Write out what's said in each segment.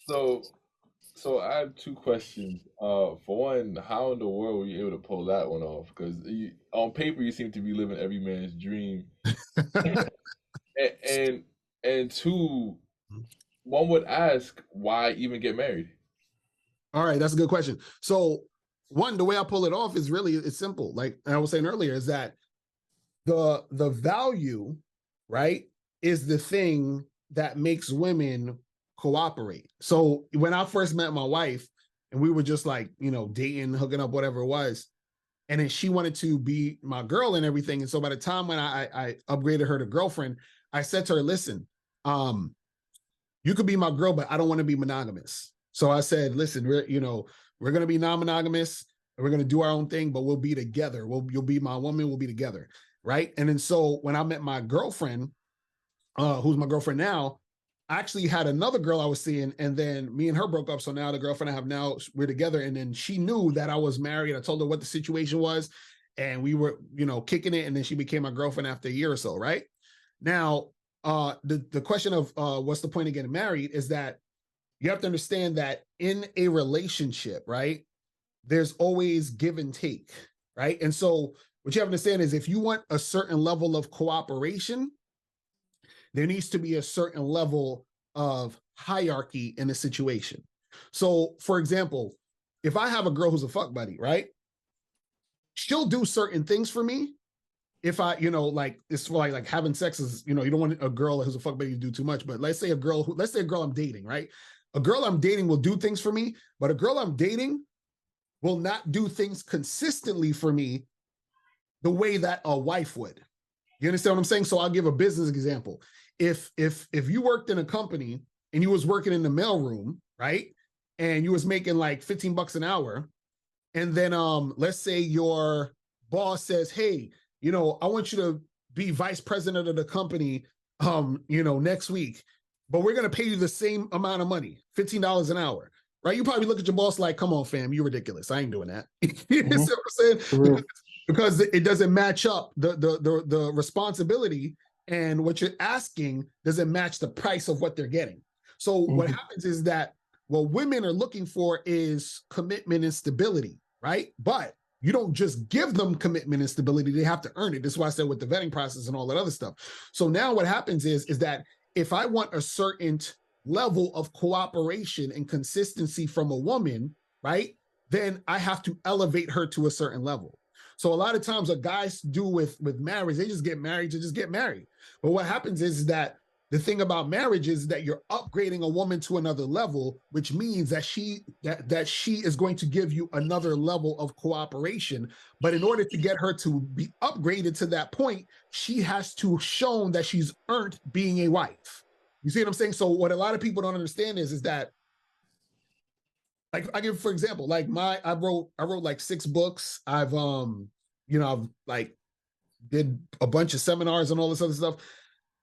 So, so I have two questions. For one, how in the world were you able to pull that one off? Because on paper, you seem to be living every man's dream. And, and and two, one would ask, why even get married? All right, that's a good question. So one, the way I pull it off is really it's simple. Like I was saying earlier, is that the value, right, is the thing that makes women cooperate. So when I first met my wife and we were just like, dating, hooking up, whatever it was, and then she wanted to be my girl and everything. And so by the time when I upgraded her to girlfriend, I said to her, listen, you could be my girl, but I don't want to be monogamous. So I said, listen, we're going to be non-monogamous and we're going to do our own thing, but we'll be together. You'll be my woman. We'll be together. Right. And then so when I met my girlfriend, who's my girlfriend now, I actually had another girl I was seeing, and then me and her broke up. So now the girlfriend I have now, we're together. And then she knew that I was married. I told her what the situation was, and we were, kicking it. And then she became my girlfriend after a year or so. Right now, the question of what's the point of getting married is that you have to understand that in a relationship, right, there's always give and take, right? And so what you have to understand is if you want a certain level of cooperation, there needs to be a certain level of hierarchy in a situation. So, for example, if I have a girl who's a fuck buddy, right, she'll do certain things for me. If I, like it's like having sex is, you don't want a girl who's a fuck buddy to do too much. But let's say a girl I'm dating, right? A girl I'm dating will do things for me, but a girl I'm dating will not do things consistently for me the way that a wife would. You understand what I'm saying? So I'll give a business example. If you worked in a company and you was working in the mailroom, right? And you was making like $15 an hour, and then let's say your boss says, hey, I want you to be vice president of the company next week, but we're gonna pay you the same amount of money, $15 an hour. Right? You probably look at your boss like, come on, fam, you're ridiculous. I ain't doing that. You know what I'm saying? Because it doesn't match up the responsibility, and what you're asking doesn't match the price of what they're getting. So what happens is that what women are looking for is commitment and stability, right? But you don't just give them commitment and stability, they have to earn it. That's why I said with the vetting process and all that other stuff. So now what happens is that if I want a certain level of cooperation and consistency from a woman, right, then I have to elevate her to a certain level. So a lot of times what guys do with marriage, they just get married to just get married. But what happens is that the thing about marriage is that you're upgrading a woman to another level, which means that she is going to give you another level of cooperation. But in order to get her to be upgraded to that point, she has to shown that she's earned being a wife. You see what I'm saying? So what a lot of people don't understand is that, like, I give, for example, like I wrote like 6 books. I've I've like did a bunch of seminars and all this other stuff.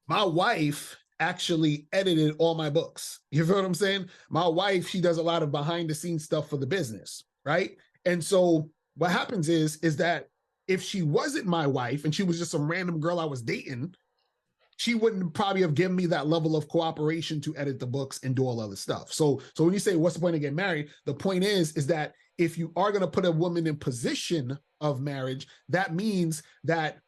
My wife actually edited all my books. You feel what I'm saying? My wife, she does a lot of behind the scenes stuff for the business, right? And so what happens is that if she wasn't my wife and she was just some random girl I was dating, she wouldn't probably have given me that level of cooperation to edit the books and do all other stuff. So when you say, what's the point of getting married? The point is that if you are going to put a woman in position of marriage, that means that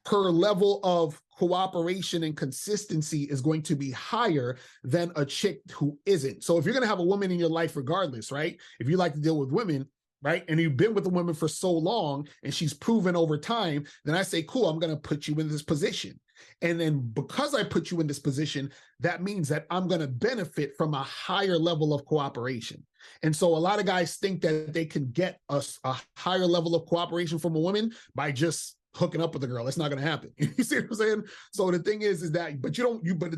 her level of cooperation and consistency is going to be higher than a chick who isn't. So if you're going to have a woman in your life regardless, right? If you like to deal with women, right? And you've been with a woman for so long and she's proven over time, then I say, cool, I'm going to put you in this position. And then because I put you in this position, that means that I'm going to benefit from a higher level of cooperation. And so a lot of guys think that they can get a higher level of cooperation from a woman by just hooking up with a girl. That's not going to happen. You see what I'm saying? So the thing is that, but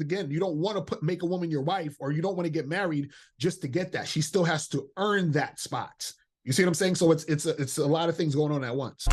again, you don't want to make a woman your wife, or you don't want to get married just to get that. She still has to earn that spot. You see what I'm saying? So it's a lot of things going on at once.